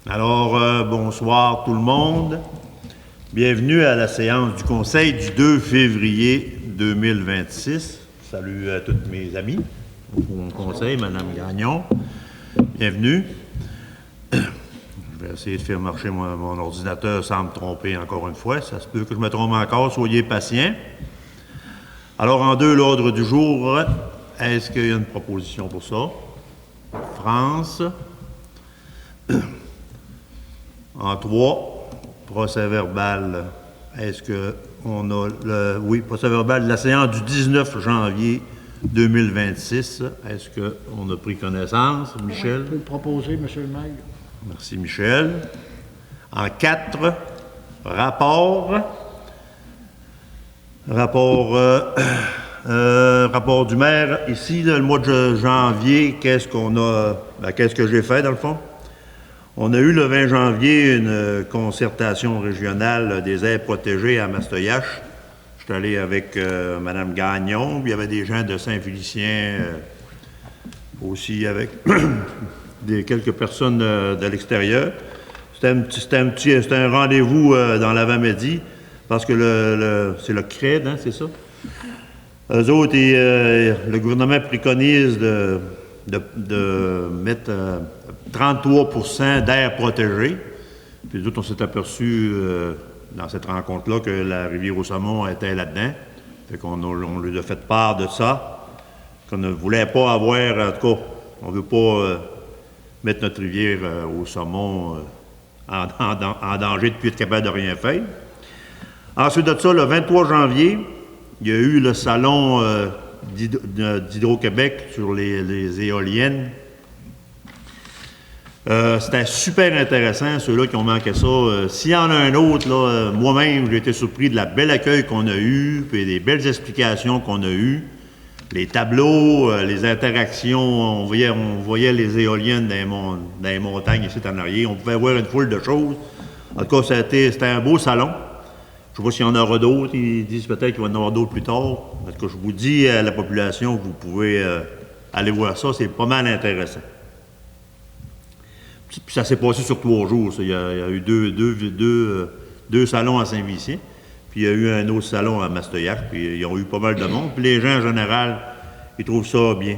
Alors, bonsoir tout le monde. Bienvenue à la séance du Conseil du 2 février 2026. Salut à tous mes amis au Conseil, Mme Gagnon. Bienvenue. Je vais essayer de faire marcher mon ordinateur sans me tromper encore une fois. Ça se peut que je me trompe encore, soyez patients. Alors, en deux, l'ordre du jour, est-ce qu'il y a une proposition pour ça? France. En 3, procès-verbal. Est-ce qu'on a le... Oui, procès-verbal de la séance du 19 janvier 2026. Est-ce qu'on a pris connaissance, Michel? Oui, je peux le proposer, M. le maire. Merci, Michel. En 4, rapport du maire. Ici, le mois de janvier, qu'est-ce qu'on a... qu'est-ce que j'ai fait, dans le fond? On a eu le 20 janvier une concertation régionale des aires protégées à Mastoyache. Je suis allé avec Mme Gagnon, puis il y avait des gens de Saint-Félicien, aussi avec quelques personnes de l'extérieur. C'était un rendez-vous dans l'avant-midi, parce que c'est le CRED, hein, c'est ça? Eux autres, le gouvernement préconise de mettre 33% d'air protégé. Puis nous autres, on s'est aperçu dans cette rencontre-là que la rivière au saumon était là-dedans. Fait qu'on lui a fait part de ça, qu'on ne voulait pas avoir, en tout cas, on ne veut pas mettre notre rivière au saumon en danger depuis être capable de rien faire. Ensuite de ça, le 23 janvier, il y a eu le salon d'Hydro-Québec sur les éoliennes. C'était super intéressant, ceux-là qui ont manqué ça. S'il y en a un autre, là, moi-même, j'ai été surpris de la belle accueil qu'on a eu, puis des belles explications qu'on a eues. Les tableaux, les interactions, on voyait les éoliennes dans les montagnes ici en arrière. On pouvait voir une foule de choses. En tout cas, c'était un beau salon. Je ne sais pas s'il y en aura d'autres. Ils disent peut-être qu'il va y en avoir d'autres plus tard. En tout cas, je vous dis à la population que vous pouvez aller voir ça. C'est pas mal intéressant. Puis ça s'est passé sur 3 jours. Ça. Il y a eu deux salons à Saint-Vicien. Puis il y a eu un autre salon à Mastoyache. Puis ils ont eu pas mal de monde. Puis les gens, en général, ils trouvent ça bien.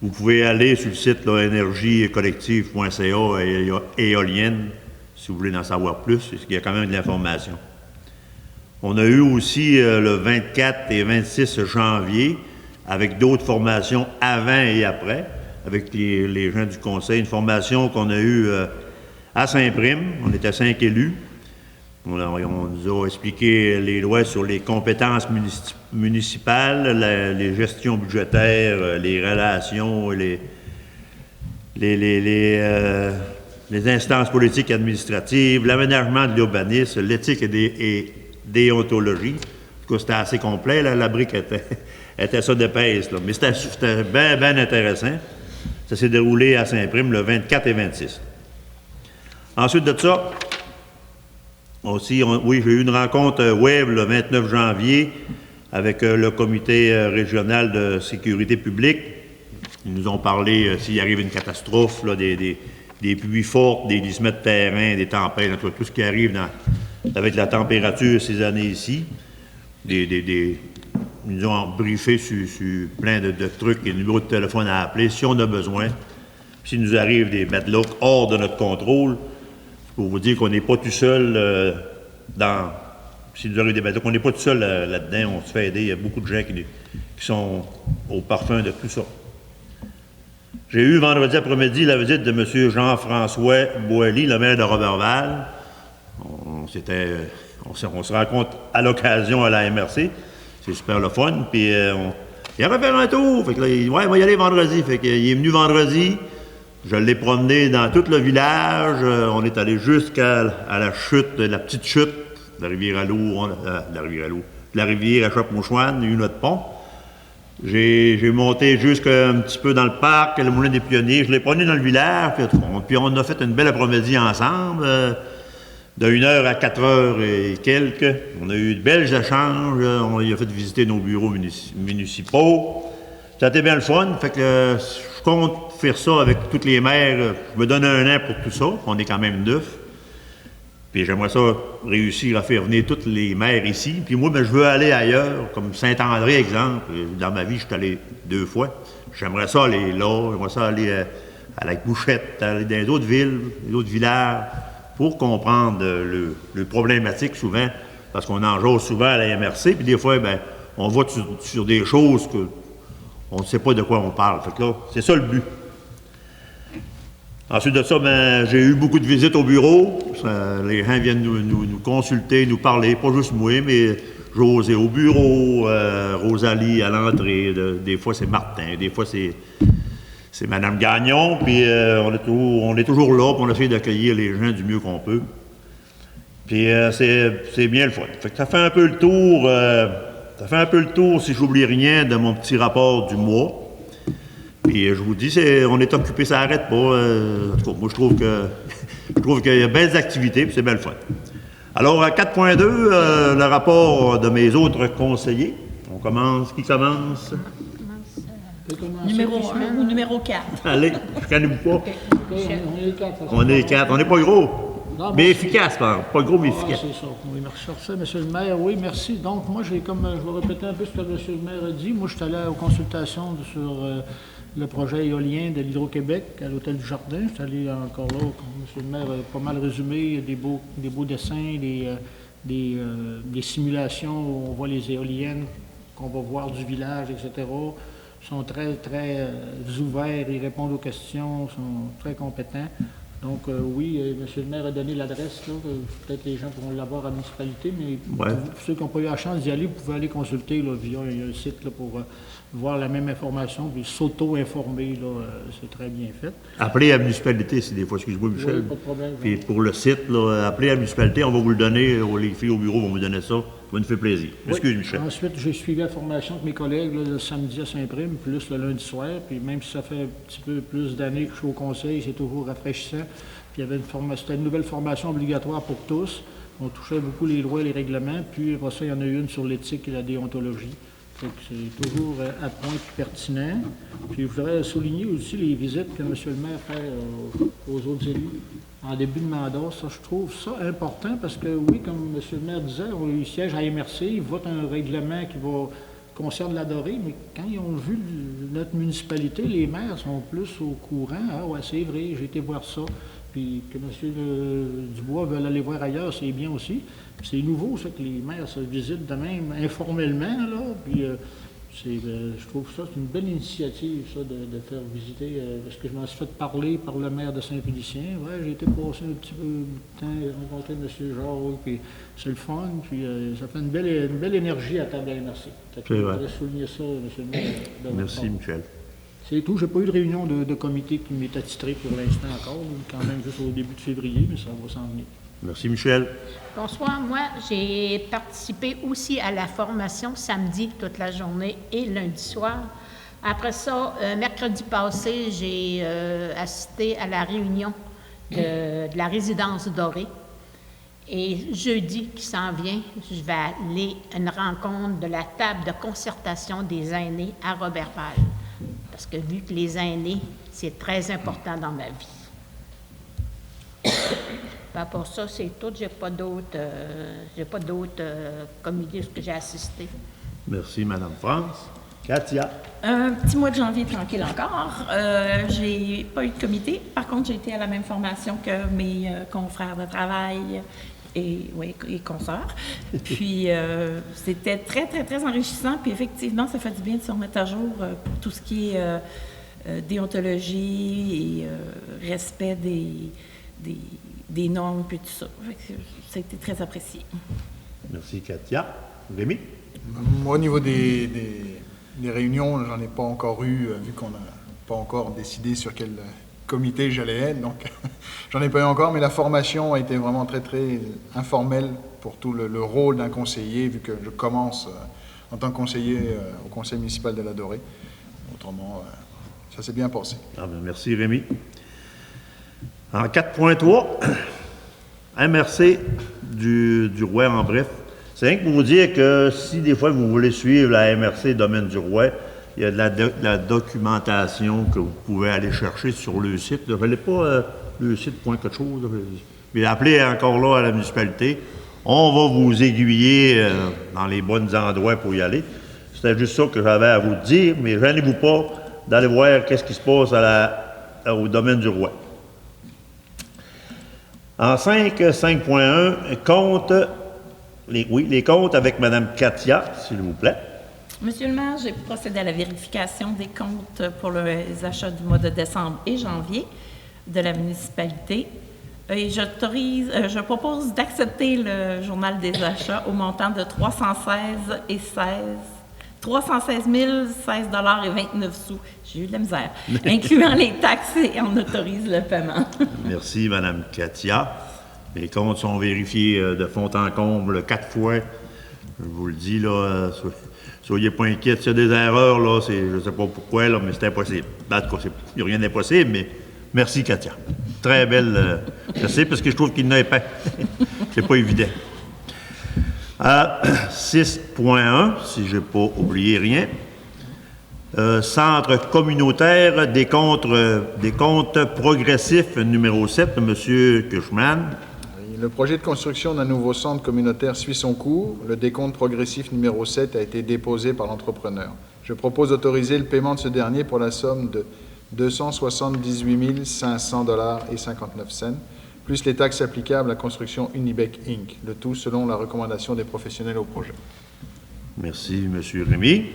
Vous pouvez aller sur le site énergiecollective.ca éolienne, si vous voulez en savoir plus. Il y a quand même de l'information. On a eu aussi le 24 et 26 janvier, avec d'autres formations avant et après, avec les gens du conseil, une formation qu'on a eue à Saint-Prime. On était 5 élus. On nous a expliqué les lois sur les compétences municipales, les gestions budgétaires, les relations, les instances politiques et administratives, l'aménagement de l'urbanisme, l'éthique et déontologie. En tout cas, c'était assez complet. Là, la brique était ça d'épaisse. Mais c'était bien intéressant. Ça s'est déroulé à Saint-Prime le 24 et 26. Ensuite de ça, aussi, oui, j'ai eu une rencontre web le 29 janvier avec le comité régional de sécurité publique. Ils nous ont parlé s'il arrive une catastrophe, là, des pluies fortes, des glissements de terrain, des tempêtes, tout ce qui arrive avec la température ces années-ci. Ils nous ont briefé sur plein de trucs et numéros de téléphone à appeler si on a besoin. Puis s'il nous arrive des bad luck hors de notre contrôle, pour vous dire qu'on n'est pas tout seul s'il nous arrive des bad luck, on n'est pas tout seul là-dedans, on se fait aider. Il y a beaucoup de gens qui sont au parfum de tout ça. J'ai eu vendredi après-midi la visite de M. Jean-François Boilly, le maire de Roberval. On se rencontre à l'occasion à la MRC. C'est super le fun. Puis il a fait un tour. Fait que là, il va y aller vendredi. Fait qu'il est venu vendredi. Je l'ai promené dans tout le village. On est allé jusqu'à la chute, la petite chute de la rivière à l'eau. La rivière à Chope-Mouchouane, il y a eu notre pont. J'ai monté jusqu'un petit peu dans le parc, le moulin des pionniers. Je l'ai promené dans le village. Puis on a fait une belle après-midi ensemble. De 1h à 4h et quelques. On a eu de belles échanges. On lui a fait visiter nos bureaux municipaux. Ça a été bien le fun. Fait que je suis compte faire ça avec toutes les maires. Je me donne 1 an pour tout ça. On est quand même 9. Puis j'aimerais ça réussir à faire venir toutes les maires ici. Puis moi, ben, je veux aller ailleurs, comme Saint-André, exemple. Dans ma vie, je suis allé 2 fois. J'aimerais ça aller là. J'aimerais ça aller à la Bouchette, aller dans d'autres villes, d'autres villages, pour comprendre le problématique souvent. Parce qu'on en jase souvent à la MRC. Puis des fois, ben, on va sur des choses que on ne sait pas de quoi on parle. Fait que là, c'est ça le but. Ensuite de ça, ben, j'ai eu beaucoup de visites au bureau. Les gens viennent nous consulter, nous parler, pas juste moi, mais José au bureau, Rosalie à l'entrée, des fois c'est Martin, des fois c'est Mme Gagnon, puis on est toujours là, puis on essaie d'accueillir les gens du mieux qu'on peut. Puis c'est bien le fun. Fait que ça fait un peu le tour. Ça fait un peu le tour, si j'oublie rien, de mon petit rapport du mois. Puis je vous dis, on est occupé, ça n'arrête pas. En tout cas, moi, je trouve qu'il y a belles activités, puis c'est bien le fun. Alors, à 4.2, le rapport de mes autres conseillers. On commence. Qui commence? Numéro 1 ou numéro 4? Allez, je ne connais pas. On est 4. On est 4. On n'est pas gros. Non, mais efficace, pas gros, mais efficace. C'est ça. Oui, merci, monsieur le maire. Oui, merci. Donc, moi, je vais répéter un peu ce que monsieur le maire a dit. Moi, je suis allé aux consultations sur le projet éolien de l'Hydro-Québec à l'Hôtel du Jardin. Je suis allé encore là, comme monsieur le maire a pas mal résumé, des beaux dessins, des simulations où on voit les éoliennes qu'on va voir du village, etc. Ils sont très, très ouverts, ils répondent aux questions, sont très compétents. Donc, oui, M. le maire a donné l'adresse, là. Peut-être les gens pourront l'avoir à la municipalité, mais pour ceux qui n'ont pas eu la chance d'y aller, vous pouvez aller consulter là, via un site là, pour voir la même information, puis s'auto-informer, c'est très bien fait. Appelez à la municipalité, si des fois, excuse-moi, Michel. Oui, pas de problème. Puis pour le site, là, appelez à la municipalité, on va vous le donner, les filles au bureau vont vous donner ça, ça va nous faire plaisir. Excuse, Michel. Ensuite, j'ai suivi la formation avec mes collègues là, le samedi à Saint-Prime, plus le lundi soir. Puis même si ça fait un petit peu plus d'années que je suis au conseil, c'est toujours rafraîchissant. Puis il y avait c'était une nouvelle formation obligatoire pour tous. On touchait beaucoup les lois et les règlements. Puis après ça, il y en a une sur l'éthique et la déontologie. C'est toujours à point et pertinent. Puis je voudrais souligner aussi les visites que M. le maire fait aux autres élus en début de mandat. Ça, je trouve ça important parce que, oui, comme M. le maire disait, il siège à MRC, il vote un règlement qui concerne la Dorée, mais quand ils ont vu notre municipalité, les maires sont plus au courant. Ah ouais, c'est vrai, j'ai été voir ça. Puis que M. Dubois veut aller voir ailleurs, c'est bien aussi. Puis c'est nouveau, ça, que les maires se visitent de même informellement, là. Puis je trouve ça, c'est une belle initiative, ça, de faire visiter, parce que je m'en suis fait parler par le maire de Saint-Félicien. Ouais, j'ai été passer un petit peu de temps, rencontrer M. Jacques, puis c'est le fun, puis ça fait une belle énergie à table à MRC. C'est vrai. Je voudrais souligner ça, M. le maire. Merci, Michel. C'est tout. Je n'ai pas eu de réunion de comité qui m'est attitré pour l'instant encore, quand même juste au début de février, mais ça va s'en venir. Merci, Michel. Bonsoir. Moi, j'ai participé aussi à la formation samedi toute la journée et lundi soir. Après ça, mercredi passé, j'ai assisté à la réunion de la résidence dorée. Et jeudi qui s'en vient, je vais aller à une rencontre de la table de concertation des aînés à Roberval. Parce que vu que les aînés, c'est très important dans ma vie. Pour ça, c'est tout. J'ai pas d'autres comités que j'ai assisté. Merci, Mme France. Katia. Un petit mois de janvier tranquille encore. J'ai pas eu de comité. Par contre, j'ai été à la même formation que mes confrères de travail et consoeurs. Puis, c'était très, très, très enrichissant. Puis, effectivement, ça fait du bien de se remettre à jour pour tout ce qui est déontologie et respect des normes, puis tout ça. Ça a été très apprécié. Merci, Katia. Rémi? Moi, au niveau des réunions, j'en ai pas encore eu, vu qu'on n'a pas encore décidé sur quel comité j'allais être, donc j'en ai pas eu encore, mais la formation a été vraiment très, très informelle pour tout le rôle d'un conseiller, vu que je commence en tant que conseiller au conseil municipal de la Dorée. Autrement, ça s'est bien passé. Merci, Rémi. En 4.3, MRC du Rouet, en bref. C'est rien que pour vous dire que si des fois vous voulez suivre la MRC Domaine du Rouet, il y a de la documentation que vous pouvez aller chercher sur le site. Je n'ai pas le site point quelque chose. Mais appelez encore là à la municipalité. On va vous aiguiller dans les bons endroits pour y aller. C'était juste ça que j'avais à vous dire, mais gênez-vous pas d'aller voir qu'est-ce qui se passe au domaine du roi. En 5.1, les comptes avec Mme Katia, s'il vous plaît. Monsieur le maire, j'ai procédé à la vérification des comptes pour les achats du mois de décembre et janvier de la municipalité. Et je propose d'accepter le journal des achats au montant de 316 016,29 $. J'ai eu de la misère. Incluant les taxes et on autorise le paiement. Merci, Mme Katia. Les comptes sont vérifiés de fond en comble 4 fois. Je vous le dis, là, soyez pas inquiets. S'il y a des erreurs, là, je ne sais pas pourquoi, là, mais c'est impossible. En tout cas, il n'y a rien d'impossible, mais merci, Katia. Très belle. Je sais, parce que je trouve qu'il n'a pas. C'est pas évident. À 6.1, si je n'ai pas oublié rien, Centre communautaire des comptes progressifs numéro 7, M. Cushman. Le projet de construction d'un nouveau centre communautaire suit son cours. Le décompte progressif numéro 7 a été déposé par l'entrepreneur. Je propose d'autoriser le paiement de ce dernier pour la somme de 278 500,59 $, plus les taxes applicables à Construction Unibec Inc., le tout selon la recommandation des professionnels au projet. Merci, M. Rémy.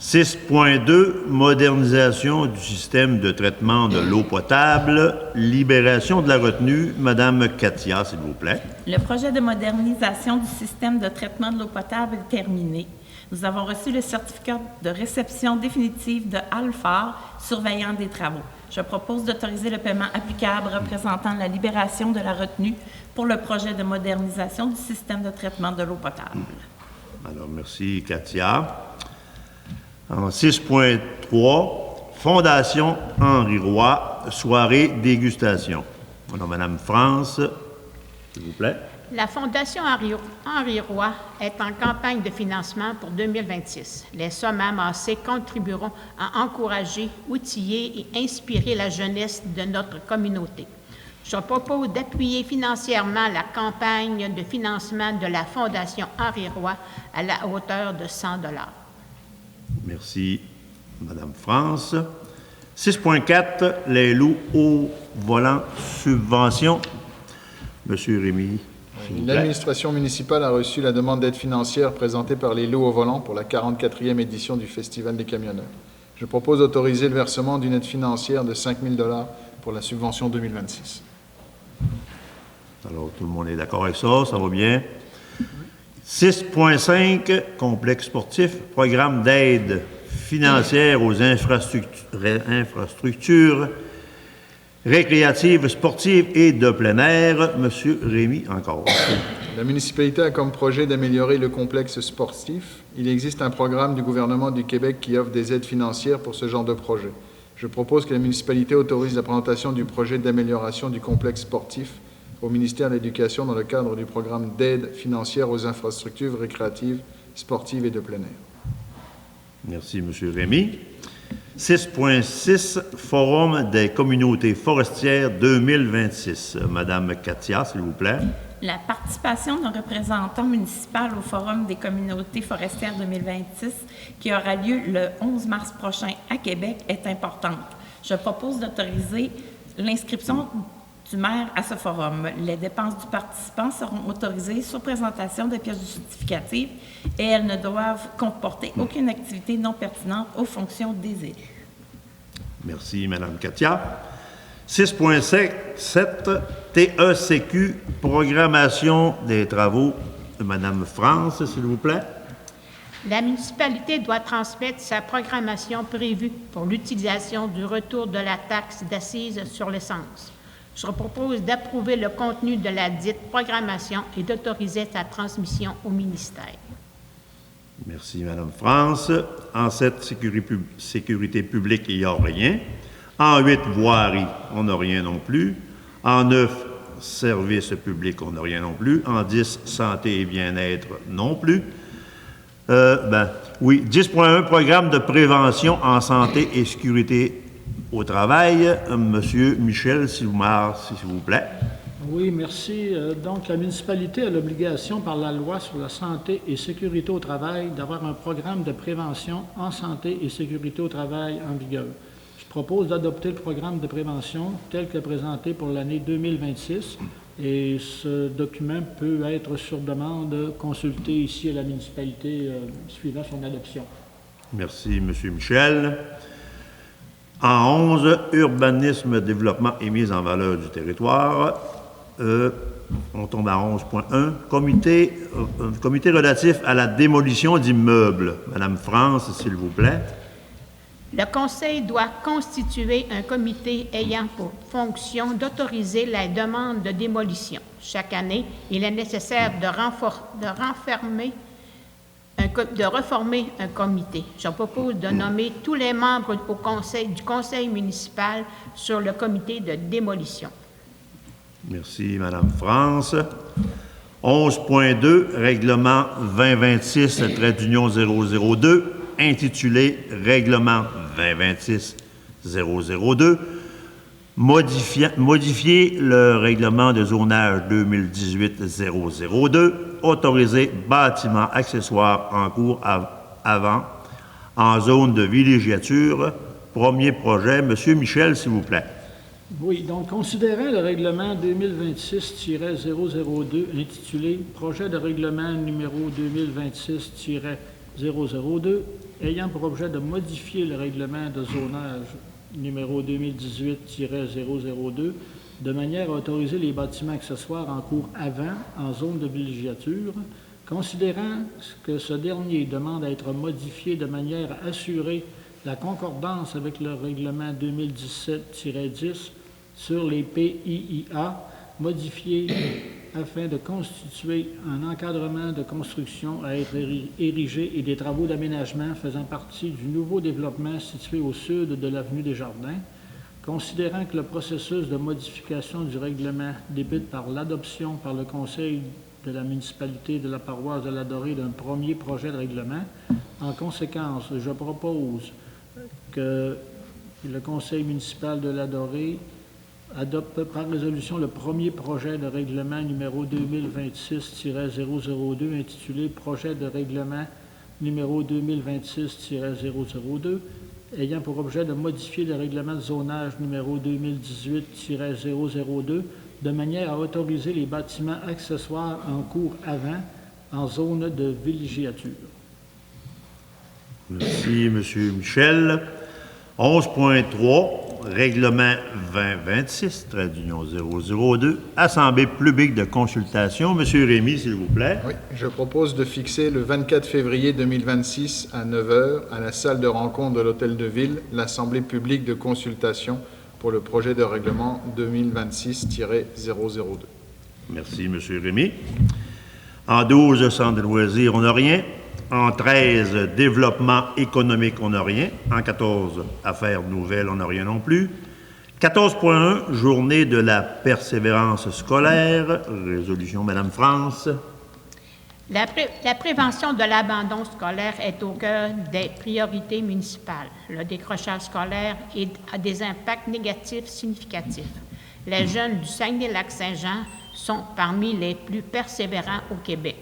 6.2, modernisation du système de traitement de l'eau potable, libération de la retenue. Madame Katia, s'il vous plaît. Le projet de modernisation du système de traitement de l'eau potable est terminé. Nous avons reçu le certificat de réception définitive de Alphar, surveillant des travaux. Je propose d'autoriser le paiement applicable représentant la libération de la retenue pour le projet de modernisation du système de traitement de l'eau potable. Alors, merci, Katia. En 6.3, Fondation Henri Roy, soirée dégustation. Alors, Madame France, s'il vous plaît. La Fondation Henri Roy est en campagne de financement pour 2026. Les sommes amassées contribueront à encourager, outiller et inspirer la jeunesse de notre communauté. Je propose d'appuyer financièrement la campagne de financement de la Fondation Henri Roy à la hauteur de 100 $. Merci, Madame France. 6.4, les loups au volant subvention. Monsieur Rémy. L'administration municipale a reçu la demande d'aide financière présentée par les loups au volant pour la 44e édition du Festival des camionneurs. Je propose d'autoriser le versement d'une aide financière de 5 000 $ pour la subvention 2026. Alors, tout le monde est d'accord avec ça, ça va bien. 6.5, complexe sportif, programme d'aide financière aux infrastructures récréatives, sportives et de plein air. Monsieur Rémy, encore. La municipalité a comme projet d'améliorer le complexe sportif. Il existe un programme du gouvernement du Québec qui offre des aides financières pour ce genre de projet. Je propose que la municipalité autorise la présentation du projet d'amélioration du complexe sportif au ministère de l'Éducation dans le cadre du programme d'aide financière aux infrastructures récréatives, sportives et de plein air. Merci, M. Rémy. 6.6, Forum des communautés forestières 2026. Madame Katia, s'il vous plaît. La participation d'un représentant municipal au Forum des communautés forestières 2026, qui aura lieu le 11 mars prochain à Québec, est importante. Je propose d'autoriser l'inscription du maire à ce forum. Les dépenses du participant seront autorisées sur présentation des pièces justificatives et elles ne doivent comporter aucune activité non pertinente aux fonctions des élus. Merci, Mme Katia. 6.7, TECQ, programmation des travaux de Mme France, s'il vous plaît. La municipalité doit transmettre sa programmation prévue pour l'utilisation du retour de la taxe d'assises sur l'essence. Je propose d'approuver le contenu de la dite programmation et d'autoriser sa transmission au ministère. Merci, Mme France. En 7, sécurité publique, il n'y a rien. En 8, voirie, on n'a rien non plus. En 9, services publics, on n'a rien non plus. En 10, santé et bien-être, non plus. Oui, 10.1, programme de prévention en santé et sécurité au travail. Monsieur Michel Silmar, s'il vous plaît. Oui, merci. Donc, la municipalité a l'obligation par la loi sur la santé et sécurité au travail d'avoir un programme de prévention en santé et sécurité au travail en vigueur. Je propose d'adopter le programme de prévention tel que présenté pour l'année 2026 et ce document peut être sur demande consulté ici à la municipalité suivant son adoption. Merci, Monsieur Michel. En 11, urbanisme, développement et mise en valeur du territoire. On tombe à 11.1, comité relatif à la démolition d'immeubles. Madame France, s'il vous plaît. Le Conseil doit constituer un comité ayant pour fonction d'autoriser la demande de démolition. Chaque année, il est nécessaire de reformer un comité. Je propose de nommer tous les membres du conseil municipal sur le comité de démolition. Merci, Madame France. 11.2, règlement 2026-002, intitulé Règlement 2026-002, modifier le règlement de zonage 2018-002, autoriser bâtiments accessoires en cours avant en zone de villégiature. Premier projet, Monsieur Michel, s'il vous plaît. Oui, donc considérant le règlement 2026-002 intitulé Projet de règlement numéro 2026-002 ayant pour objet de modifier le règlement de zonage numéro 2018-002 de manière à autoriser les bâtiments accessoires en cours avant en zone de villégiature, considérant que ce dernier demande à être modifié de manière à assurer la concordance avec le règlement 2017-10 sur les PIIA, modifié afin de constituer un encadrement de construction à être érigé et des travaux d'aménagement faisant partie du nouveau développement situé au sud de l'avenue des Jardins, considérant que le processus de modification du règlement débute par l'adoption par le Conseil de la municipalité de la paroisse de la Dorée d'un premier projet de règlement. En conséquence, je propose que le Conseil municipal de la Dorée adopte par résolution le premier projet de règlement numéro 2026-002 intitulé Projet de règlement numéro 2026-002 ayant pour objet de modifier le règlement de zonage numéro 2018-002 de manière à autoriser les bâtiments accessoires en cours avant en zone de villégiature. Merci, M. Michel. 11.3, règlement 2026-002, Assemblée publique de consultation. M. Rémy, s'il vous plaît. Oui, je propose de fixer le 24 février 2026 à 9h à la salle de rencontre de l'Hôtel de Ville l'Assemblée publique de consultation pour le projet de règlement 2026-002. Merci, M. Rémy. En 12, centre de loisirs, on n'a rien. En 13, développement économique, on n'a rien. En 14, affaires nouvelles, on n'a rien non plus. 14.1, journée de la persévérance scolaire. Résolution, Madame France. La prévention de l'abandon scolaire est au cœur des priorités municipales. Le décrochage scolaire a des impacts négatifs significatifs. Les jeunes du Saguenay-Lac-Saint-Jean sont parmi les plus persévérants au Québec,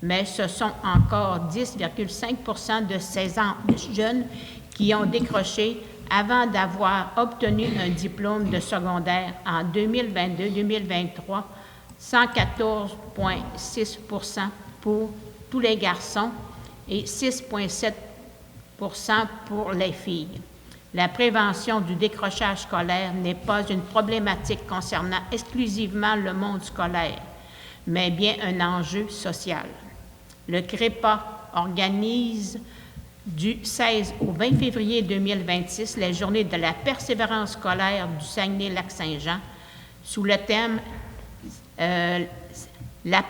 mais ce sont encore 10,5 % de ces jeunes qui ont décroché avant d'avoir obtenu un diplôme de secondaire en 2022-2023, 114,6 % pour tous les garçons et 6,7 % pour les filles. La prévention du décrochage scolaire n'est pas une problématique concernant exclusivement le monde scolaire, mais bien un enjeu social. Le CREPA organise du 16 au 20 février 2026 les journées de la persévérance scolaire du Saguenay-Lac-Saint-Jean sous le thème la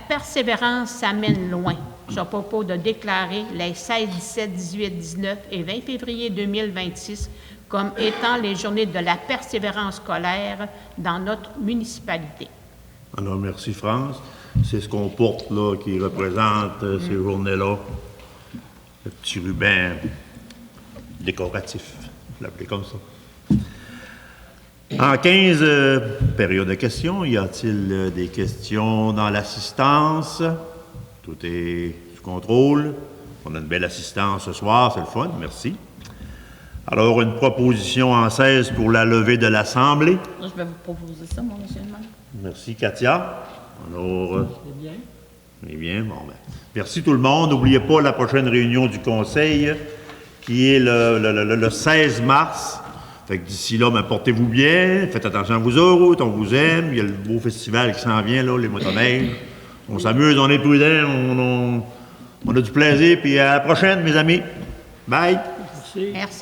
persévérance s'amène loin. Je propose de déclarer les 16, 17, 18, 19 et 20 février 2026 comme étant les journées de la persévérance scolaire dans notre municipalité. Alors, merci, France. C'est ce qu'on porte, là, qui représente ces journées-là. le petit ruban décoratif, je l'appelais comme ça. En 15 périodes de questions, y a-t-il des questions dans l'assistance? Tout est sous contrôle. On a une belle assistance ce soir, c'est le fun, merci. Alors, une proposition en 16 pour la levée de l'Assemblée. Je vais vous proposer ça, mon monsieur le maire. Merci, Katia. Alors, C'est bien. eh bien, bon, ben, merci tout le monde. N'oubliez pas la prochaine réunion du Conseil, qui est le 16 mars. Fait que d'ici là, ben, portez-vous bien, faites attention à vous autres, on vous aime. Il y a le beau festival qui s'en vient, là, les motoneiges. On s'amuse, on est prudents, on a du plaisir. Puis à la prochaine, mes amis. Bye! Merci. Merci.